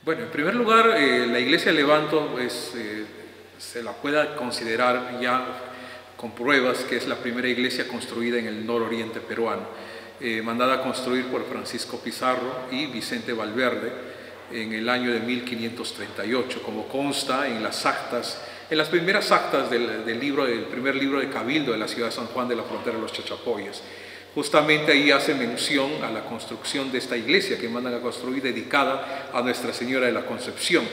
Bueno, en primer lugar, la iglesia de Levanto se la pueda considerar ya con pruebas que es la primera iglesia construida en el nororiente peruano, mandada a construir por Francisco Pizarro y Vicente Valverde en el año de 1538, como consta en las actas, en las primeras actas del primer libro de Cabildo de la ciudad de San Juan de la Frontera de los Chachapoyas. Justamente ahí hace mención a la construcción de esta iglesia que mandan a construir, dedicada a Nuestra Señora de la Concepción.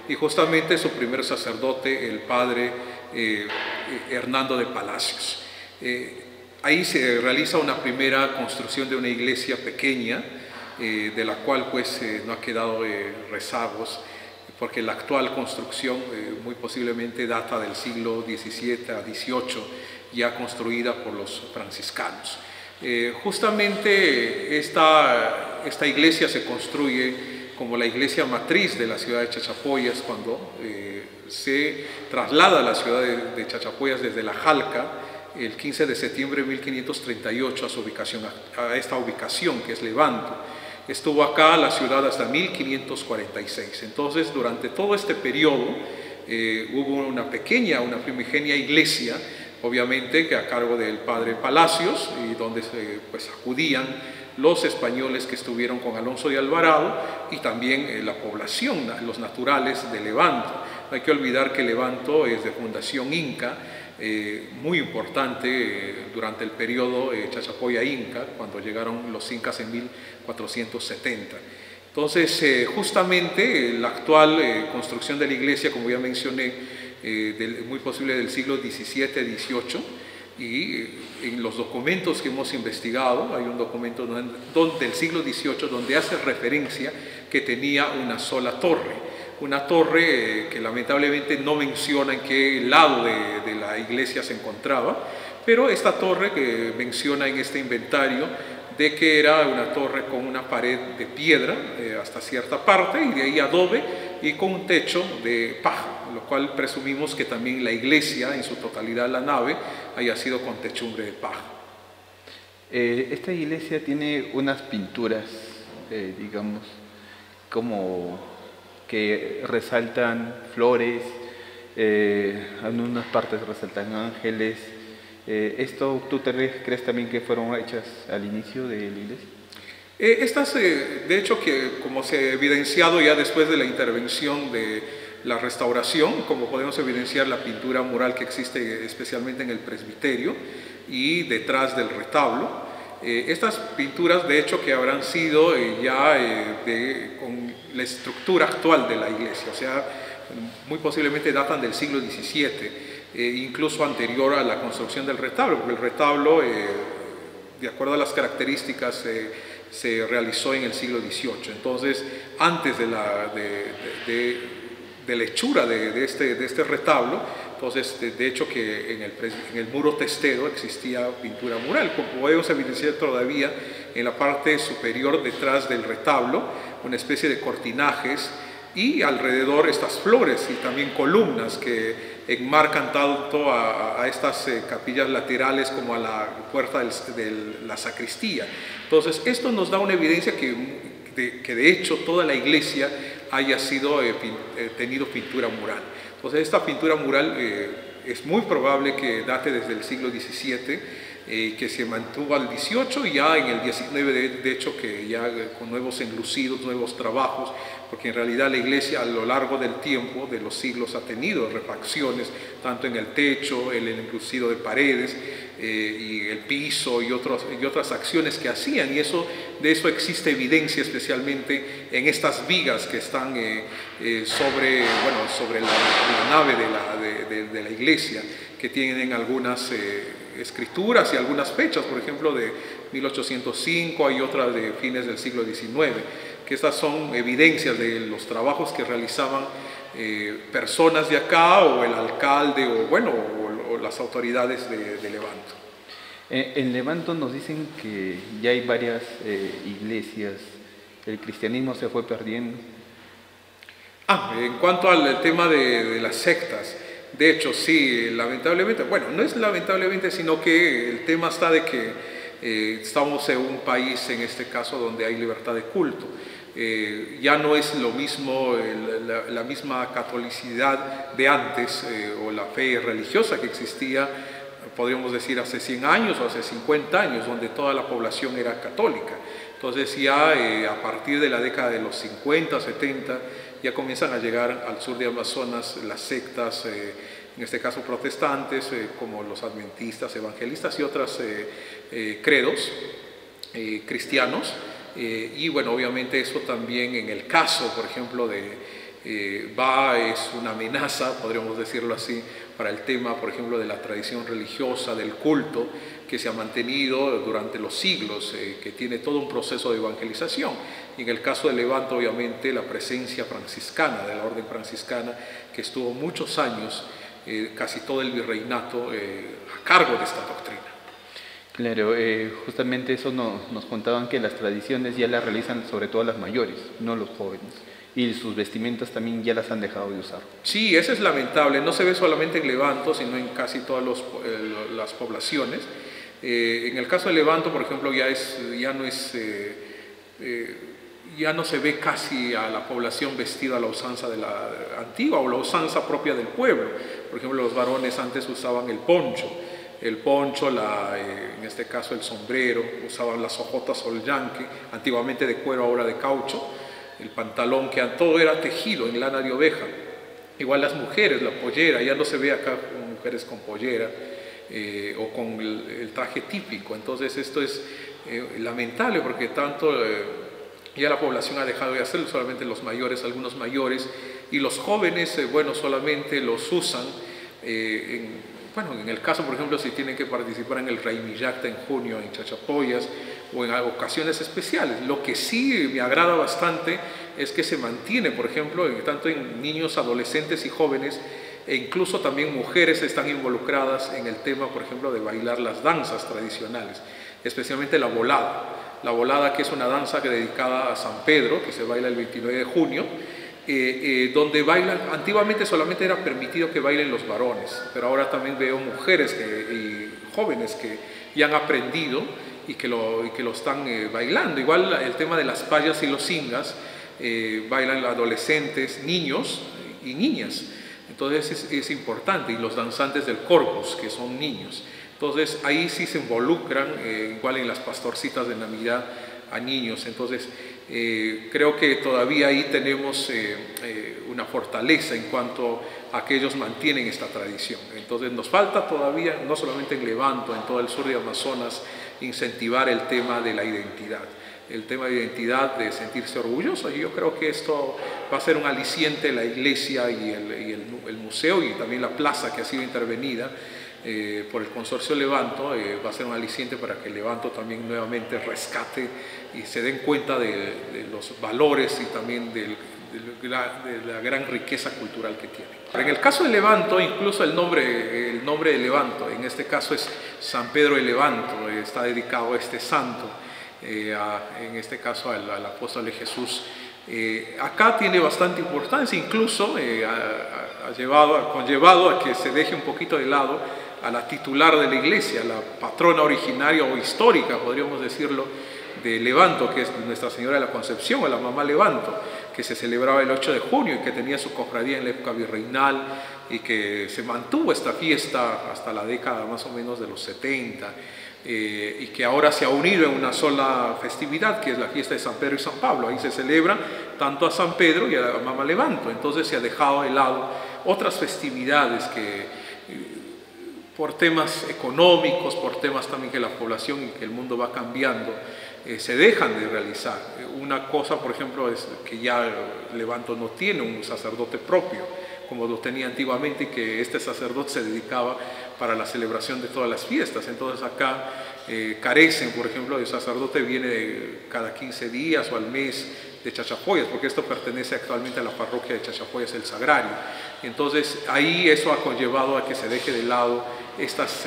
Y justamente su primer sacerdote, el padre Hernando de Palacios. Ahí se realiza una primera construcción de una iglesia pequeña, de la cual pues no ha quedado rezagos, porque la actual construcción muy posiblemente data del siglo XVII a XVIII, ya construida por los franciscanos. Justamente esta iglesia se construye como la iglesia matriz de la ciudad de Chachapoyas cuando se traslada a la ciudad de Chachapoyas desde La Jalca el 15 de septiembre de 1538 a esta ubicación que es Levanto. Estuvo acá la ciudad hasta 1546. Entonces, durante todo este periodo hubo una primigenia iglesia, obviamente que a cargo del padre Palacios, y donde pues acudían los españoles que estuvieron con Alonso de Alvarado y también la población, los naturales de Levanto. No hay que olvidar que Levanto es de fundación inca, muy importante durante el periodo Chachapoya Inca, cuando llegaron los incas en 1470. Entonces, justamente la actual construcción de la iglesia, como ya mencioné, muy posible del siglo XVII-XVIII, y en los documentos que hemos investigado, hay un documento del siglo XVIII donde hace referencia que tenía una sola torre que lamentablemente no menciona en qué lado de la iglesia se encontraba, pero esta torre que menciona en este inventario de que era una torre con una pared de piedra hasta cierta parte y de ahí adobe y con un techo de paja, lo cual presumimos que también la iglesia en su totalidad, la nave, haya sido con techumbre de paja. Esta iglesia tiene unas pinturas, digamos, como que resaltan flores, en unas partes resaltan ángeles. ¿Esto tú crees también que fueron hechas al inicio de la iglesia? Estas, de hecho, que como se ha evidenciado ya después de la intervención de la restauración, como podemos evidenciar la pintura mural que existe especialmente en el presbiterio y detrás del retablo, estas pinturas de hecho que habrán sido con la estructura actual de la iglesia, o sea, muy posiblemente datan del siglo XVII, incluso anterior a la construcción del retablo, porque el retablo, de acuerdo a las características, se realizó en el siglo XVIII. Entonces, antes de la hechura de este retablo, entonces de hecho que en el muro testero existía pintura mural, como podemos evidenciar todavía en la parte superior detrás del retablo, una especie de cortinajes y alrededor estas flores y también columnas que enmarcan tanto a estas capillas laterales como a la puerta de la sacristía. Entonces esto nos da una evidencia que de hecho toda la iglesia haya tenido pintura mural. Entonces esta pintura mural es muy probable que date desde el siglo XVII, que se mantuvo al XVIII y ya en el XIX de hecho que ya con nuevos enlucidos, nuevos trabajos, porque en realidad la iglesia a lo largo del tiempo, de los siglos, ha tenido refacciones tanto en el techo, el enlucido de paredes y el piso y otras acciones que hacían, y de eso existe evidencia especialmente en estas vigas que están sobre la nave de la iglesia, que tienen algunas escrituras y algunas fechas, por ejemplo de 1805, hay otras de fines del siglo XIX, que estas son evidencias de los trabajos que realizaban personas de acá o el alcalde o las autoridades de Levanto. En Levanto nos dicen que ya hay varias iglesias, el cristianismo se fue perdiendo. En cuanto al tema de las sectas, de hecho sí, lamentablemente, bueno, no es lamentablemente, sino que el tema está de que estamos en un país, en este caso, donde hay libertad de culto. Ya no es lo mismo, la misma catolicidad de antes, o la fe religiosa que existía, podríamos decir hace 100 años o hace 50 años, donde toda la población era católica. Entonces ya a partir de la década de los 50, 70, ya comienzan a llegar al sur de Amazonas las sectas, en este caso protestantes, como los adventistas, evangelistas y otros credos cristianos. Y bueno, obviamente eso también en el caso, por ejemplo, de es una amenaza, podríamos decirlo así, para el tema, por ejemplo, de la tradición religiosa, del culto, que se ha mantenido durante los siglos, que tiene todo un proceso de evangelización. Y en el caso de Levanto, obviamente, la presencia franciscana, de la orden franciscana, que estuvo muchos años, casi todo el virreinato, a cargo de esta doctrina. Claro, justamente eso nos contaban que las tradiciones ya las realizan sobre todo las mayores, no los jóvenes. Y sus vestimentas también ya las han dejado de usar. Sí, eso es lamentable. No se ve solamente en Levanto, sino en casi todas las poblaciones. En el caso de Levanto, por ejemplo, ya no se ve casi a la población vestida a la usanza de la antigua o la usanza propia del pueblo. Por ejemplo, los varones antes usaban el poncho, en este caso el sombrero, usaban las hojotas o el yanque, antiguamente de cuero, ahora de caucho, el pantalón, que todo era tejido en lana de oveja. Igual las mujeres, la pollera, ya no se ve acá mujeres con pollera o con el traje típico. Entonces esto es lamentable, porque tanto ya la población ha dejado de hacerlo, solamente los mayores, algunos mayores, y los jóvenes, bueno, solamente los usan en el caso, por ejemplo, si tienen que participar en el Raymillacta en junio en Chachapoyas o en ocasiones especiales. Lo que sí me agrada bastante es que se mantiene, por ejemplo, tanto en niños, adolescentes y jóvenes, e incluso también mujeres están involucradas en el tema, por ejemplo, de bailar las danzas tradicionales, especialmente la volada. La volada, que es una danza dedicada a San Pedro, que se baila el 29 de junio, donde bailan, antiguamente solamente era permitido que bailen los varones, pero ahora también veo mujeres y jóvenes que ya han aprendido y que lo están bailando. Igual el tema de las payas y los singas, bailan adolescentes, niños y niñas. Entonces es importante, y los danzantes del corpus, que son niños. Entonces ahí sí se involucran, igual en las pastorcitas de Navidad, a niños. Entonces creo que todavía ahí tenemos una fortaleza en cuanto a que ellos mantienen esta tradición. Entonces nos falta todavía, no solamente en Levanto, en todo el sur de Amazonas, incentivar el tema de la identidad. El tema de identidad, de sentirse orgulloso. Y yo creo que esto va a ser un aliciente, la iglesia y el museo, y también la plaza que ha sido intervenida por el consorcio Levanto, va a ser un aliciente para que Levanto también nuevamente rescate y se den cuenta de los valores y también de la gran riqueza cultural que tiene. En el caso de Levanto, incluso el nombre de Levanto, en este caso es San Pedro de Levanto, está dedicado a este santo, en este caso al apóstol de Jesús. Acá tiene bastante importancia, incluso ha conllevado a que se deje un poquito de lado a la titular de la iglesia, la patrona originaria o histórica, podríamos decirlo, de Levanto, que es Nuestra Señora de la Concepción, o la Mamá Levanto, que se celebraba el 8 de junio y que tenía su cofradía en la época virreinal, y que se mantuvo esta fiesta hasta la década más o menos de los 70, y que ahora se ha unido en una sola festividad, que es la fiesta de San Pedro y San Pablo. Ahí se celebra tanto a San Pedro y a la Mamá Levanto. Entonces se ha dejado de lado otras festividades que por temas económicos, por temas también que la población y que el mundo va cambiando, se dejan de realizar. Una cosa, por ejemplo, es que ya Levanto no tiene un sacerdote propio, como lo tenía antiguamente, y que este sacerdote se dedicaba para la celebración de todas las fiestas. Entonces acá carecen, por ejemplo, el sacerdote viene cada 15 días o al mes de Chachapoyas, porque esto pertenece actualmente a la parroquia de Chachapoyas, el Sagrario. Entonces ahí eso ha conllevado a que se deje de lado estas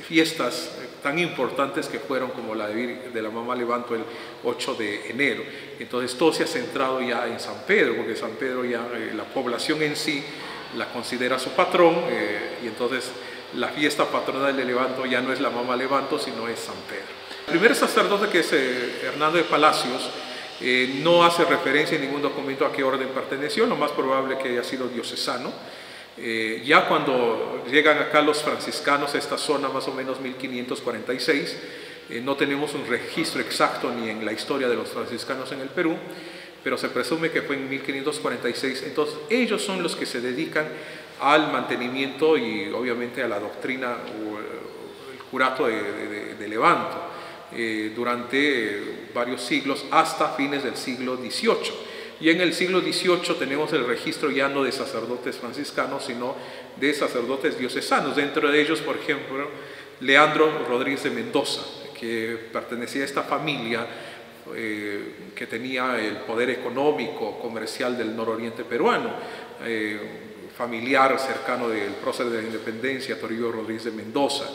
fiestas tan importantes que fueron, como la de la Mamá Levanto el 8 de enero. Entonces todo se ha centrado ya en San Pedro, porque San Pedro ya la población en sí la considera su patrón, y entonces la fiesta patronal de Levanto ya no es la Mamá Levanto, sino es San Pedro. El primer sacerdote, que es Hernando de Palacios, No hace referencia en ningún documento a qué orden perteneció, lo más probable que haya sido diocesano. Ya cuando llegan acá los franciscanos a esta zona, más o menos 1546, no tenemos un registro exacto ni en la historia de los franciscanos en el Perú, pero se presume que fue en 1546. Entonces ellos son los que se dedican al mantenimiento y obviamente a la doctrina o el curato de Levanto durante varios siglos hasta fines del siglo XVIII. Y en el siglo XVIII tenemos el registro ya no de sacerdotes franciscanos, sino de sacerdotes diocesanos. Dentro de ellos, por ejemplo, Leandro Rodríguez de Mendoza, que pertenecía a esta familia que tenía el poder económico, comercial del nororiente peruano, familiar cercano del prócer de la independencia, Toribio Rodríguez de Mendoza.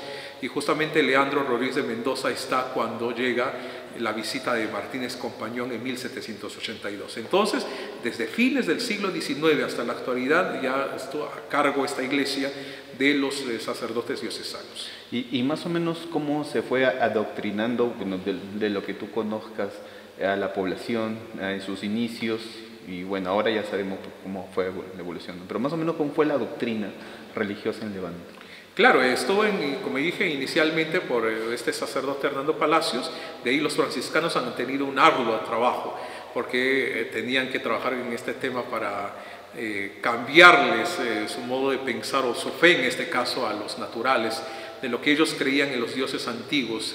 Y justamente Leandro Rodríguez de Mendoza está cuando llega la visita de Martínez Compañón en 1782. Entonces, desde fines del siglo XIX hasta la actualidad, ya estuvo a cargo esta iglesia de los sacerdotes diocesanos. Y más o menos cómo se fue adoctrinando, bueno, de lo que tú conozcas, a la población en sus inicios, y bueno, ahora ya sabemos cómo fue la evolución, pero más o menos cómo fue la doctrina religiosa en Levanto. Claro, estuvo, como dije inicialmente, por este sacerdote Hernando Palacios. De ahí los franciscanos han tenido un arduo trabajo, porque tenían que trabajar en este tema para cambiarles su modo de pensar, o su fe en este caso, a los naturales, de lo que ellos creían en los dioses antiguos,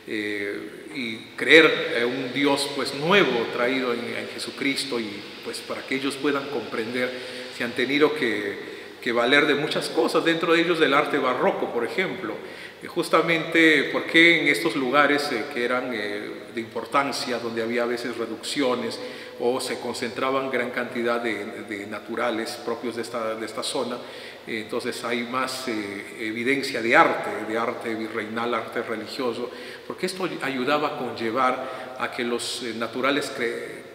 y creer un Dios pues nuevo traído en Jesucristo, y pues para que ellos puedan comprender, se han tenido que valer de muchas cosas, dentro de ellos del arte barroco, por ejemplo. Justamente porque en estos lugares que eran de importancia, donde había a veces reducciones o se concentraban gran cantidad de naturales propios de esta zona, entonces hay más evidencia de arte virreinal, arte religioso, porque esto ayudaba a conllevar a que los naturales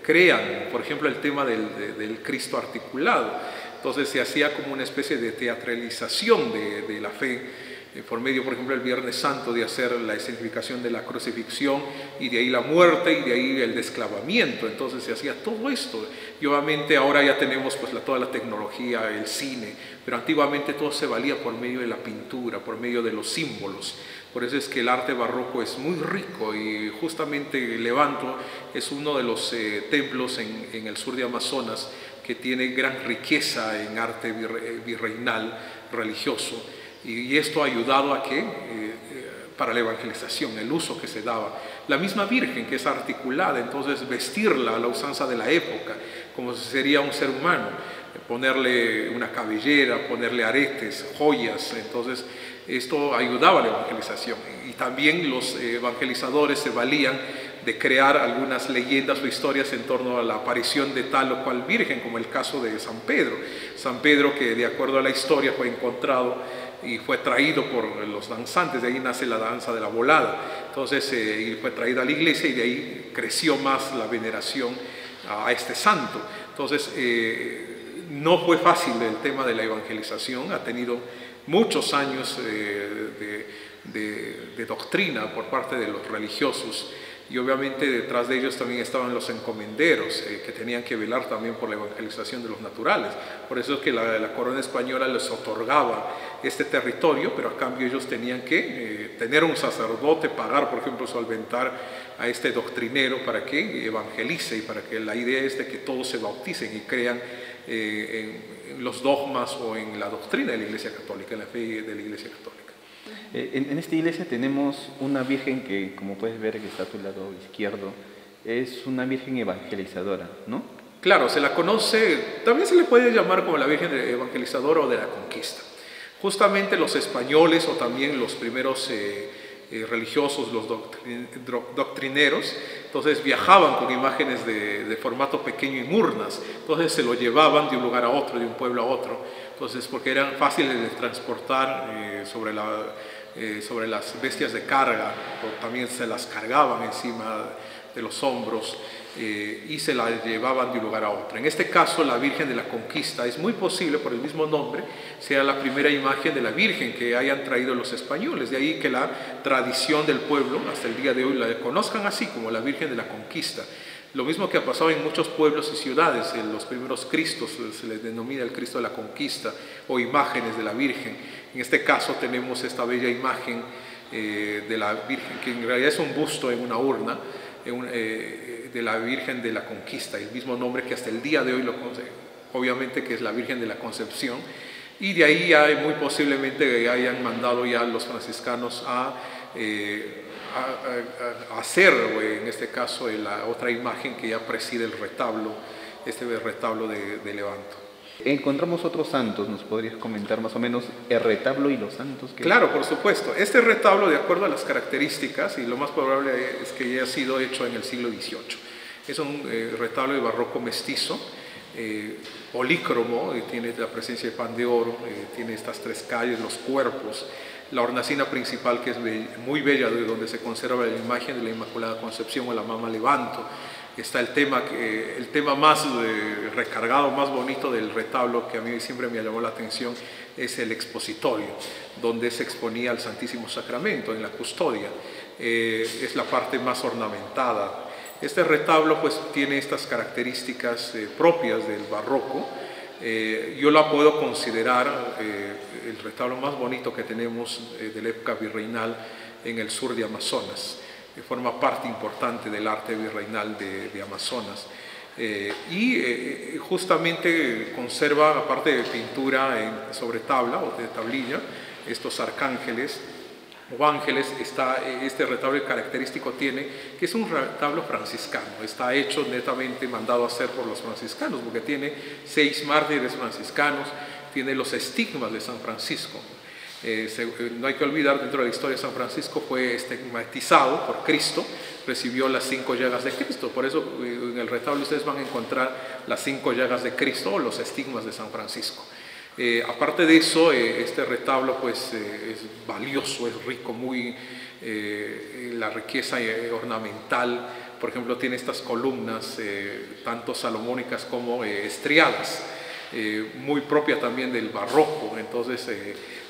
crean, por ejemplo, el tema del Cristo articulado. Entonces se hacía como una especie de teatralización de la fe, por medio, por ejemplo, el Viernes Santo, de hacer la escenificación de la crucifixión, y de ahí la muerte, y de ahí el desclavamiento. Entonces se hacía todo esto. Y obviamente ahora ya tenemos pues toda la tecnología, el cine, pero antiguamente todo se valía por medio de la pintura, por medio de los símbolos. Por eso es que el arte barroco es muy rico, y justamente Levanto es uno de los templos en el sur de Amazonas que tiene gran riqueza en arte virreinal religioso, y esto ha ayudado a que para la evangelización, el uso que se daba. La misma Virgen, que es articulada, entonces vestirla a la usanza de la época, como si sería un ser humano, ponerle una cabellera, ponerle aretes, joyas. Entonces esto ayudaba a la evangelización, y también los evangelizadores se valían de crear algunas leyendas o historias en torno a la aparición de tal o cual virgen, como el caso de San Pedro. San Pedro, que de acuerdo a la historia fue encontrado y fue traído por los danzantes, de ahí nace la danza de la volada. Entonces y fue traído a la iglesia, y de ahí creció más la veneración a este santo. Entonces no fue fácil el tema de la evangelización, ha tenido muchos años de doctrina por parte de los religiosos, y obviamente detrás de ellos también estaban los encomenderos, que tenían que velar también por la evangelización de los naturales. Por eso es que la corona española les otorgaba este territorio, pero a cambio ellos tenían que tener un sacerdote, pagar, por ejemplo, solventar a este doctrinero para que evangelice, y para que la idea es de que todos se bauticen y crean en los dogmas o en la doctrina de la Iglesia Católica, en la fe de la Iglesia Católica. En esta iglesia tenemos una virgen que, como puedes ver, que está a tu lado izquierdo, es una virgen evangelizadora, ¿no? Claro, se la conoce, también se le puede llamar como la Virgen Evangelizadora o de la Conquista. Justamente los españoles, o también los primeros religiosos, los doctrineros, entonces viajaban con imágenes de formato pequeño y urnas. Entonces se lo llevaban de un lugar a otro, de un pueblo a otro, entonces porque eran fáciles de transportar sobre las bestias de carga, o también se las cargaban encima de los hombros, y se la llevaban de un lugar a otro. En este caso, la Virgen de la Conquista, es muy posible, por el mismo nombre, sea la primera imagen de la Virgen que hayan traído los españoles. De ahí que la tradición del pueblo, hasta el día de hoy, la conozcan así como la Virgen de la Conquista. Lo mismo que ha pasado en muchos pueblos y ciudades, en los primeros Cristos, se les denomina el Cristo de la Conquista o imágenes de la Virgen. En este caso tenemos esta bella imagen de la Virgen, que en realidad es un busto en una urna, de la Virgen de la Conquista, el mismo nombre que hasta el día de hoy obviamente que es la Virgen de la Concepción, y de ahí ya muy posiblemente hayan mandado ya los franciscanos a hacer, en este caso, la otra imagen que ya preside el retablo, este retablo de Levanto. Encontramos otros santos, ¿nos podrías comentar más o menos el retablo y los santos? Claro, por supuesto. Este retablo, de acuerdo a las características, y lo más probable es que haya sido hecho en el siglo XVIII. Es un retablo de barroco mestizo, polícromo, tiene la presencia de pan de oro, tiene estas tres calles, los cuerpos, la hornacina principal que es muy bella, de donde se conserva la imagen de la Inmaculada Concepción o la Mama Levanto. Está el tema más recargado, más bonito del retablo, que a mí siempre me llamó la atención, es el expositorio, donde se exponía el Santísimo Sacramento en la custodia. Es la parte más ornamentada. Este retablo pues tiene estas características propias del barroco. Yo la puedo considerar el retablo más bonito que tenemos de la época virreinal en el sur de Amazonas. Forma parte importante del arte virreinal de Amazonas. Justamente conserva, aparte de pintura sobre tabla o de tablilla, estos arcángeles o ángeles. Este retablo característico tiene que es un retablo franciscano, está hecho netamente, mandado a hacer por los franciscanos, porque tiene 6 mártires franciscanos, tiene los estigmas de San Francisco. No hay que olvidar, dentro de la historia, San Francisco fue estigmatizado por Cristo, recibió las 5 llagas de Cristo. Por eso en el retablo ustedes van a encontrar las 5 llagas de Cristo o los estigmas de San Francisco. Aparte de eso, este retablo pues, es valioso, es rico, muy la riqueza ornamental. Por ejemplo, tiene estas columnas, tanto salomónicas como estriadas, muy propia también del barroco. Entonces,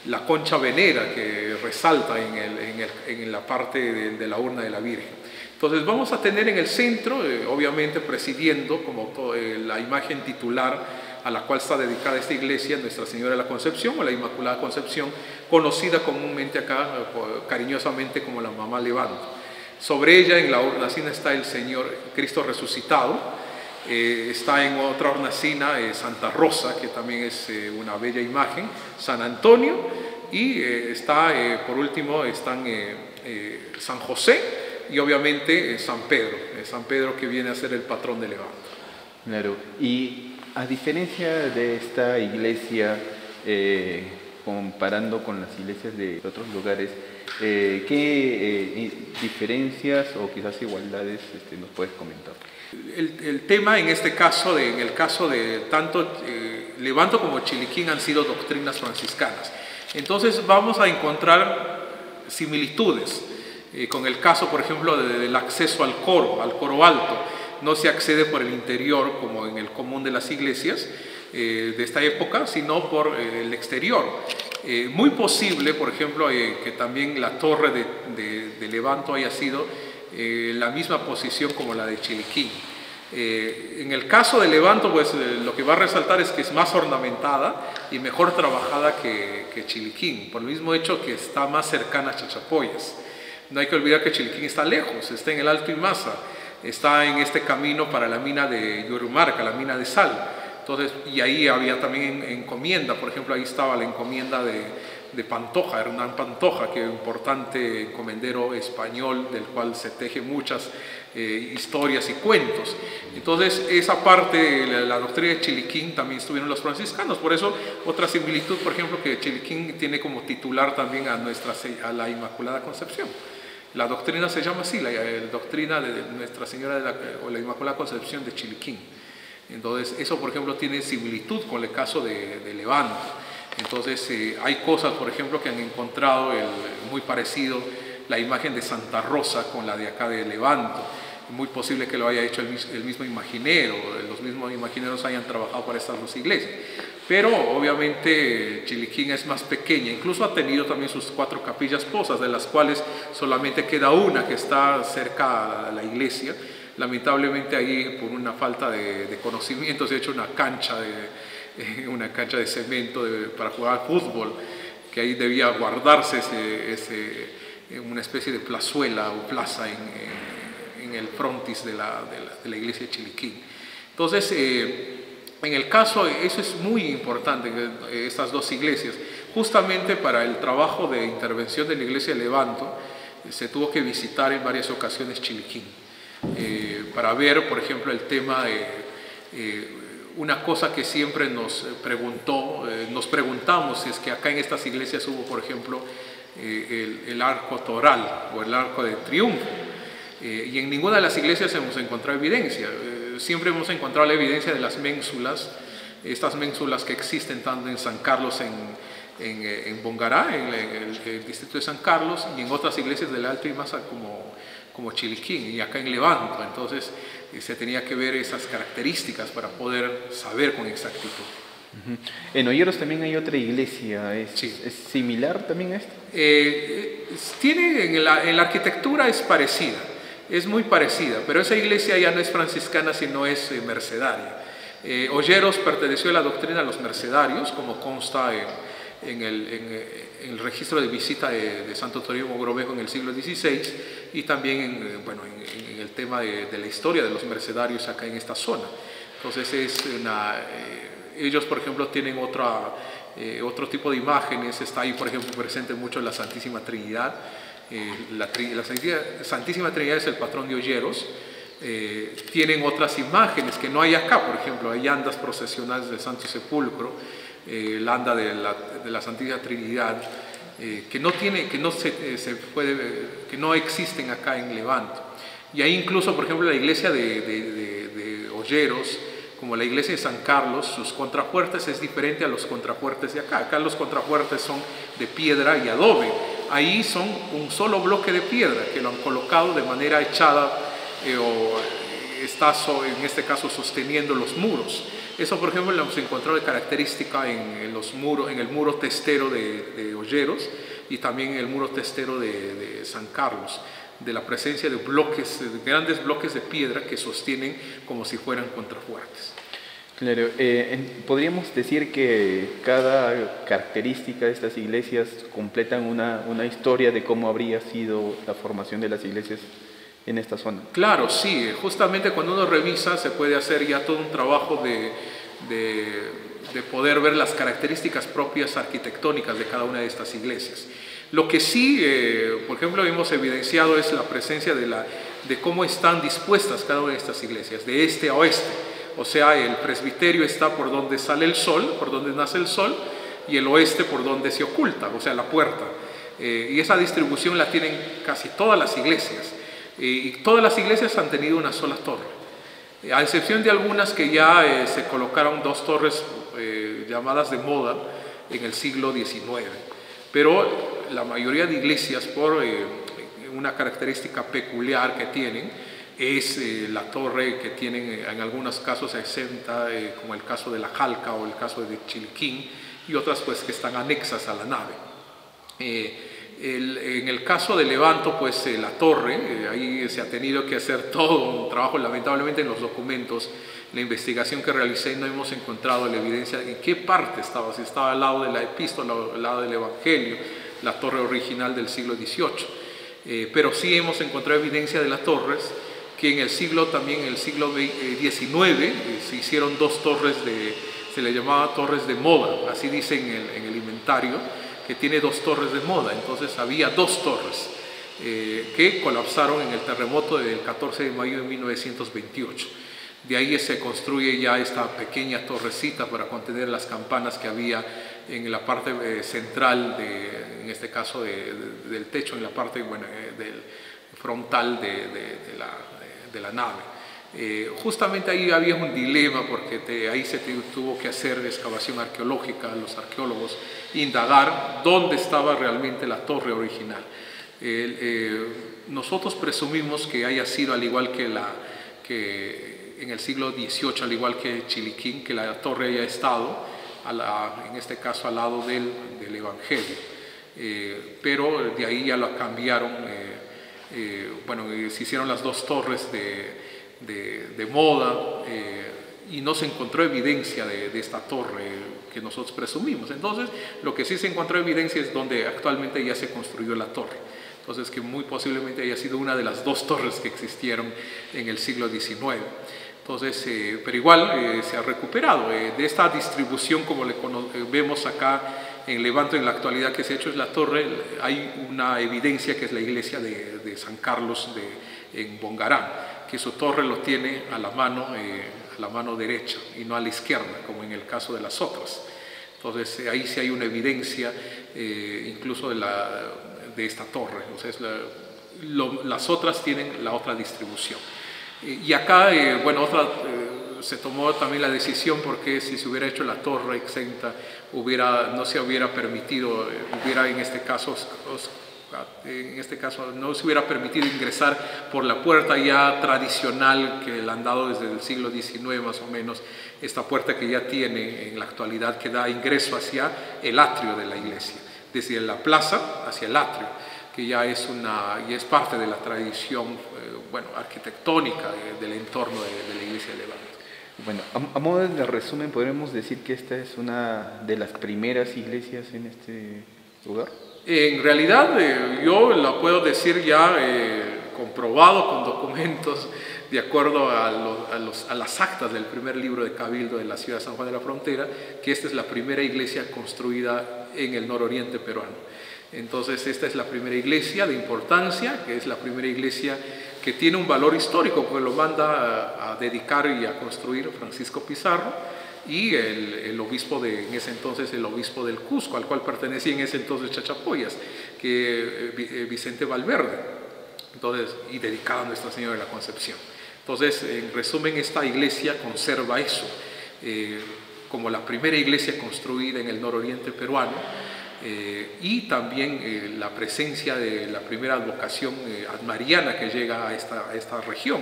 la concha venera que resalta en la parte de la urna de la Virgen. Entonces vamos a tener en el centro, obviamente presidiendo como la imagen titular a la cual está dedicada esta iglesia, Nuestra Señora de la Concepción o la Inmaculada Concepción, conocida comúnmente acá cariñosamente como la Mamá Levanto. Sobre ella en la hornacina está el Señor Cristo resucitado. Está en otra hornacina Santa Rosa, que también es una bella imagen, San Antonio, y por último están San José y obviamente San Pedro que viene a ser el patrón de Levanto. Claro, y a diferencia de esta iglesia, comparando con las iglesias de otros lugares, ¿qué diferencias o quizás igualdades nos puedes comentar? El tema en este caso, en el caso de tanto Levanto como Chiliquín han sido doctrinas franciscanas. Entonces vamos a encontrar similitudes con el caso, por ejemplo, del acceso al coro alto. No se accede por el interior como en el común de las iglesias de esta época, sino por el exterior. Muy posible, por ejemplo, que también la torre de Levanto haya sido la misma posición como la de Chiliquín. En el caso de Levanto, pues lo que va a resaltar es que es más ornamentada y mejor trabajada que Chiliquín, por el mismo hecho que está más cercana a Chachapoyas. No hay que olvidar que Chiliquín está lejos, está en el Alto Imasa, está en este camino para la mina de Yurumarca, la mina de sal. Entonces, y ahí había también encomienda, por ejemplo, ahí estaba la encomienda de Pantoja, Hernán Pantoja, que es un importante encomendero español del cual se tejen muchas historias y cuentos. Entonces, esa parte, la doctrina de Chiliquín, también estuvieron los franciscanos. Por eso, otra similitud, por ejemplo, que Chiliquín tiene como titular también a la Inmaculada Concepción. La doctrina se llama así, la doctrina de Nuestra Señora o la Inmaculada Concepción de Chiliquín. Entonces, eso, por ejemplo, tiene similitud con el caso de Levanto. Entonces, hay cosas, por ejemplo, que han encontrado muy parecido la imagen de Santa Rosa con la de acá de Levanto. Muy posible que lo haya hecho el mismo imaginero, los mismos imagineros hayan trabajado para estas dos iglesias. Pero, obviamente, Chiliquín es más pequeña, incluso ha tenido también sus 4 capillas posas, de las cuales solamente queda una que está cerca a la iglesia. lamentablemente ahí por una falta de conocimiento se ha hecho una cancha de cemento para jugar fútbol, que ahí debía guardarse una especie de plazuela o plaza en el frontis de la iglesia de Chiliquín. Entonces, en el caso, eso es muy importante, estas dos iglesias. Justamente para el trabajo de intervención de la iglesia de Levanto, se tuvo que visitar en varias ocasiones Chiliquín, para ver, por ejemplo, el tema de una cosa que siempre nos preguntamos, es que acá en estas iglesias hubo, por ejemplo, el arco toral o el arco de triunfo, y en ninguna de las iglesias hemos encontrado evidencia. Siempre hemos encontrado la evidencia de las ménsulas, estas ménsulas que existen tanto en San Carlos, en Bongará, en el distrito de San Carlos, y en otras iglesias del Alto y Masa como Chiliquín, y acá en Levanto. Entonces se tenía que ver esas características para poder saber con exactitud. En Olleros también hay otra iglesia, Sí. ¿Es similar también a esta? En la arquitectura es parecida, es muy parecida, pero esa iglesia ya no es franciscana, sino es mercedaria. Olleros perteneció a la doctrina de los mercedarios, como consta en el registro de visita de Santo Toribio Mogrovejo en el siglo XVI, y también en el tema de la historia de los mercedarios acá en esta zona. Entonces ellos, por ejemplo, tienen otro tipo de imágenes. Está ahí, por ejemplo, presente mucho la Santísima Trinidad. La Santísima Trinidad es el patrón de Olleros. Tienen otras imágenes que no hay acá, por ejemplo, hay andas procesionales del Santo Sepulcro, la anda de la Santísima Trinidad, que no existen acá en Levanto. Y hay incluso, por ejemplo, la iglesia de Olleros, como la iglesia de San Carlos, sus contrafuertes es diferente a los contrafuertes de acá. Acá los contrafuertes son de piedra y adobe. Ahí son un solo bloque de piedra que lo han colocado de manera echada, o está en este caso sosteniendo los muros. Eso, por ejemplo, lo hemos encontrado de característica en el muro testero de Olleros, y también en el muro testero de San Carlos, de la presencia de grandes bloques de piedra que sostienen como si fueran contrafuertes. Claro, podríamos decir que cada característica de estas iglesias completan una historia de cómo habría sido la formación de las iglesias en esta zona. Claro, sí, justamente cuando uno revisa se puede hacer ya todo un trabajo de poder ver las características propias arquitectónicas de cada una de estas iglesias. Lo que sí, por ejemplo, hemos evidenciado es la presencia de cómo están dispuestas cada una de estas iglesias, de este a oeste. O sea, el presbiterio está por donde sale el sol, por donde nace el sol, y el oeste por donde se oculta, o sea, la puerta. Y esa distribución la tienen casi todas las iglesias. Y todas las iglesias han tenido una sola torre, a excepción de algunas que ya se colocaron dos torres llamadas de moda en el siglo XIX. Pero la mayoría de iglesias, por una característica peculiar que tienen, es la torre que tienen en algunos casos exenta, como el caso de la Jalca o el caso de Chiliquín, y otras pues que están anexas a la nave. En el caso de Levanto, pues la torre, ahí se ha tenido que hacer todo un trabajo. Lamentablemente en los documentos, la investigación que realicé, no hemos encontrado la evidencia de en qué parte estaba, si estaba al lado de la epístola o al lado del Evangelio, la torre original del siglo XVIII. Pero sí hemos encontrado evidencia de las torres, que en el siglo XIX se hicieron dos torres, se le llamaba torres de moda, así dice en el inventario, que tiene dos torres de moda. Entonces había dos torres que colapsaron en el terremoto del 14 de mayo de 1928. De ahí se construye ya esta pequeña torrecita para contener las campanas que había en la parte central, en este caso del techo, en la parte del frontal de la nave. Justamente ahí había un dilema, porque ahí se tuvo que hacer excavación arqueológica, los arqueólogos, indagar dónde estaba realmente la torre original. Nosotros presumimos que haya sido al igual que en el siglo XVIII, al igual que Chiliquín, que la torre haya estado, en este caso al lado del Evangelio. Pero de ahí ya la cambiaron, se hicieron las dos torres de moda, y no se encontró evidencia de esta torre que nosotros presumimos. Entonces, lo que sí se encontró evidencia es donde actualmente ya se construyó la torre. Entonces, que muy posiblemente haya sido una de las dos torres que existieron en el siglo XIX. Entonces, pero igual se ha recuperado. De esta distribución, como vemos acá en Levanto en la actualidad que se ha hecho es la torre, hay una evidencia que es la iglesia de San Carlos en Bongarán, que su torre lo tiene a la mano derecha y no a la izquierda, como en el caso de las otras. Entonces, ahí sí hay una evidencia incluso de esta torre. Entonces, las otras tienen la otra distribución. Y acá, se tomó también la decisión porque si se hubiera hecho la torre exenta, no se hubiera permitido, en este caso no se hubiera permitido ingresar por la puerta ya tradicional que le han dado desde el siglo XIX más o menos, esta puerta que ya tiene en la actualidad que da ingreso hacia el atrio de la iglesia, desde la plaza hacia el atrio, que ya es parte de la tradición arquitectónica del entorno de la iglesia de Levanto. Bueno, a modo de resumen, ¿podríamos decir que esta es una de las primeras iglesias en este lugar? En realidad, yo la puedo decir ya comprobado con documentos, de acuerdo a las actas del primer libro de Cabildo de la ciudad de San Juan de la Frontera, que esta es la primera iglesia construida en el nororiente peruano. Entonces, esta es la primera iglesia de importancia, que es la primera iglesia que tiene un valor histórico, porque lo manda a dedicar y a construir Francisco Pizarro, y el obispo en ese entonces, el obispo del Cusco, al cual pertenecía en ese entonces Chachapoyas, que Vicente Valverde, entonces, y dedicada a Nuestra Señora de la Concepción. Entonces, en resumen, esta iglesia conserva eso, como la primera iglesia construida en el nororiente peruano, y también la presencia de la primera advocación mariana que llega a esta región,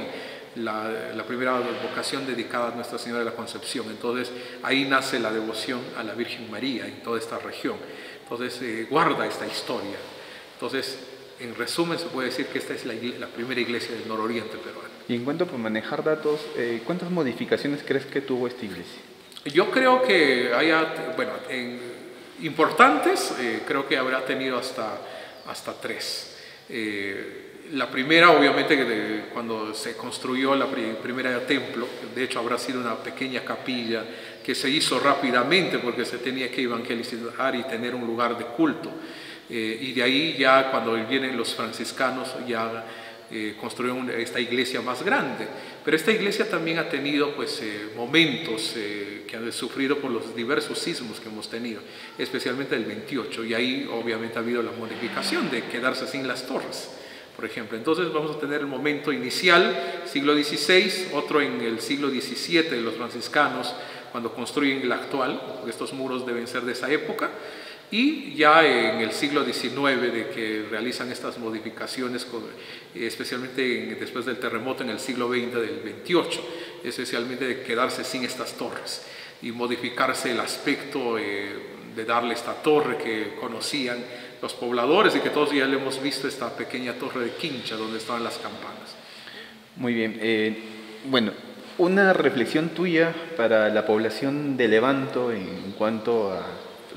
la primera advocación dedicada a Nuestra Señora de la Concepción. Entonces ahí nace la devoción a la Virgen María en toda esta región. Entonces guarda esta historia. Entonces, en resumen, se puede decir que esta es la primera iglesia del nororiente peruano. Y en cuanto a manejar datos, ¿cuántas modificaciones crees que tuvo esta iglesia? Yo creo que importantes, creo que habrá tenido hasta 3. La primera, obviamente, cuando se construyó la primera templo, de hecho habrá sido una pequeña capilla que se hizo rápidamente porque se tenía que evangelizar y tener un lugar de culto. Y de ahí ya cuando vienen los franciscanos ya construyeron esta iglesia más grande. Pero esta iglesia también ha tenido momentos que han sufrido por los diversos sismos que hemos tenido, especialmente el 28, y ahí obviamente ha habido la modificación de quedarse sin las torres, por ejemplo. Entonces vamos a tener el momento inicial, siglo XVI, otro en el siglo XVII de los franciscanos, cuando construyen el actual, porque estos muros deben ser de esa época, y ya en el siglo XIX de que realizan estas modificaciones, especialmente después del terremoto en el siglo XX del 28, especialmente de quedarse sin estas torres y modificarse el aspecto de darle esta torre que conocían los pobladores y que todos ya le hemos visto, esta pequeña torre de quincha donde estaban las campanas. Muy bien, bueno, una reflexión tuya para la población de Levanto en cuanto a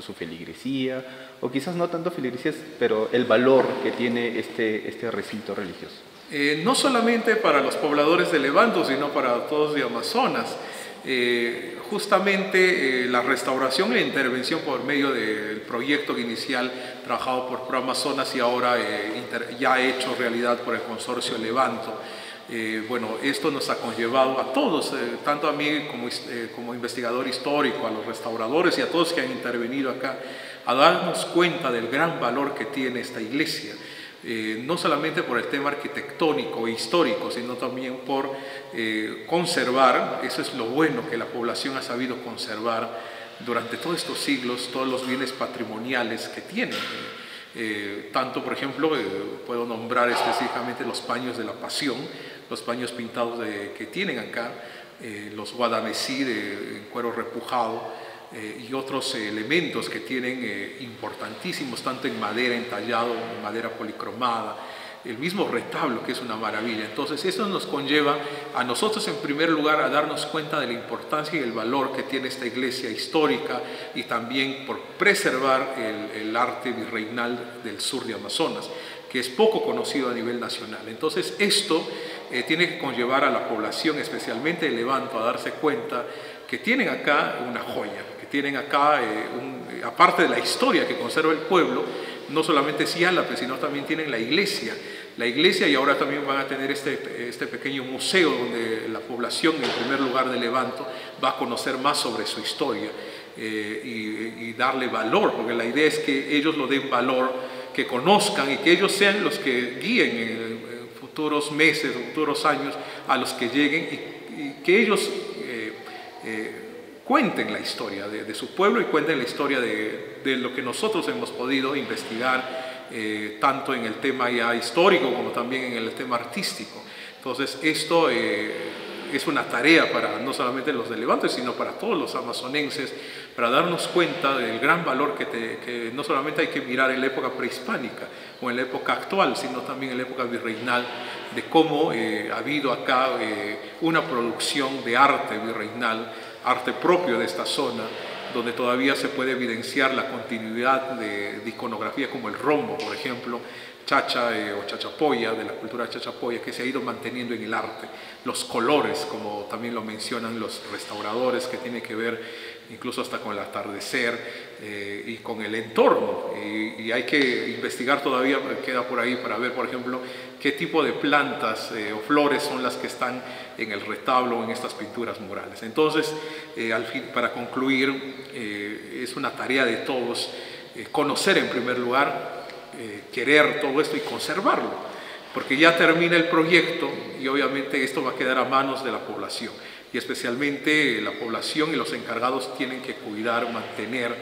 su feligresía, o quizás no tanto feligresías, pero el valor que tiene este recinto religioso. No solamente para los pobladores de Levanto, sino para todos de Amazonas. Justamente la restauración e intervención por medio del proyecto inicial trabajado por ProAmazonas y ahora ya hecho realidad por el consorcio Levanto. Esto nos ha conllevado a todos, tanto a mí como investigador histórico, a los restauradores y a todos que han intervenido acá, a darnos cuenta del gran valor que tiene esta iglesia, no solamente por el tema arquitectónico e histórico, sino también por conservar, eso es lo bueno que la población ha sabido conservar durante todos estos siglos, todos los bienes patrimoniales que tiene. Tanto, por ejemplo, puedo nombrar específicamente los paños de la Pasión, los paños pintados que tienen acá, los guadanesí en cuero repujado y otros elementos que tienen importantísimos, tanto en madera, entallado, en madera policromada, el mismo retablo, que es una maravilla. Entonces eso nos conlleva a nosotros en primer lugar a darnos cuenta de la importancia y el valor que tiene esta iglesia histórica, y también por preservar el arte virreinal del sur de Amazonas, que es poco conocido a nivel nacional. Entonces esto tiene que conllevar a la población, especialmente de Levanto, a darse cuenta que tienen acá una joya, que tienen acá, aparte de la historia que conserva el pueblo, no solamente Siálapes, sino también tienen la iglesia, y ahora también van a tener este pequeño museo donde la población, en primer lugar de Levanto, va a conocer más sobre su historia y darle valor, porque la idea es que ellos lo den valor, que conozcan y que ellos sean los que guíen en futuros meses, futuros años a los que lleguen, y que ellos cuenten la historia de su pueblo y cuenten la historia de lo que nosotros hemos podido investigar, tanto en el tema ya histórico como también en el tema artístico. Entonces esto es una tarea para no solamente los de Levanto, sino para todos los amazonenses, para darnos cuenta del gran valor que no solamente hay que mirar en la época prehispánica o en la época actual, sino también en la época virreinal, de cómo ha habido acá una producción de arte virreinal, arte propio de esta zona, donde todavía se puede evidenciar la continuidad de iconografía como el rombo, por ejemplo, chacha o chachapoya, de la cultura chachapoya, que se ha ido manteniendo en el arte. Los colores, como también lo mencionan los restauradores, que tiene que ver incluso hasta con el atardecer y con el entorno. Y hay que investigar todavía, queda por ahí, para ver, por ejemplo, qué tipo de plantas o flores son las que están en el retablo o en estas pinturas murales. Entonces, al fin, para concluir, es una tarea de todos conocer en primer lugar, querer todo esto y conservarlo, porque ya termina el proyecto y obviamente esto va a quedar a manos de la población, y especialmente la población y los encargados tienen que cuidar, mantener,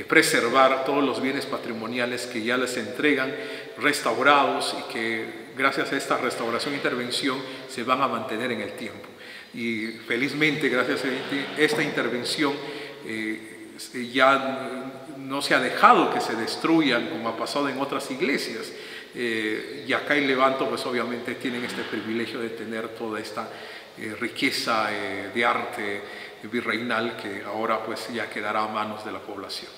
preservar todos los bienes patrimoniales que ya les entregan restaurados y que gracias a esta restauración e intervención se van a mantener en el tiempo. Y felizmente gracias a esta intervención ya no se ha dejado que se destruyan como ha pasado en otras iglesias, y acá en Levanto pues obviamente tienen este privilegio de tener toda esta riqueza de arte virreinal que ahora pues ya quedará a manos de la población.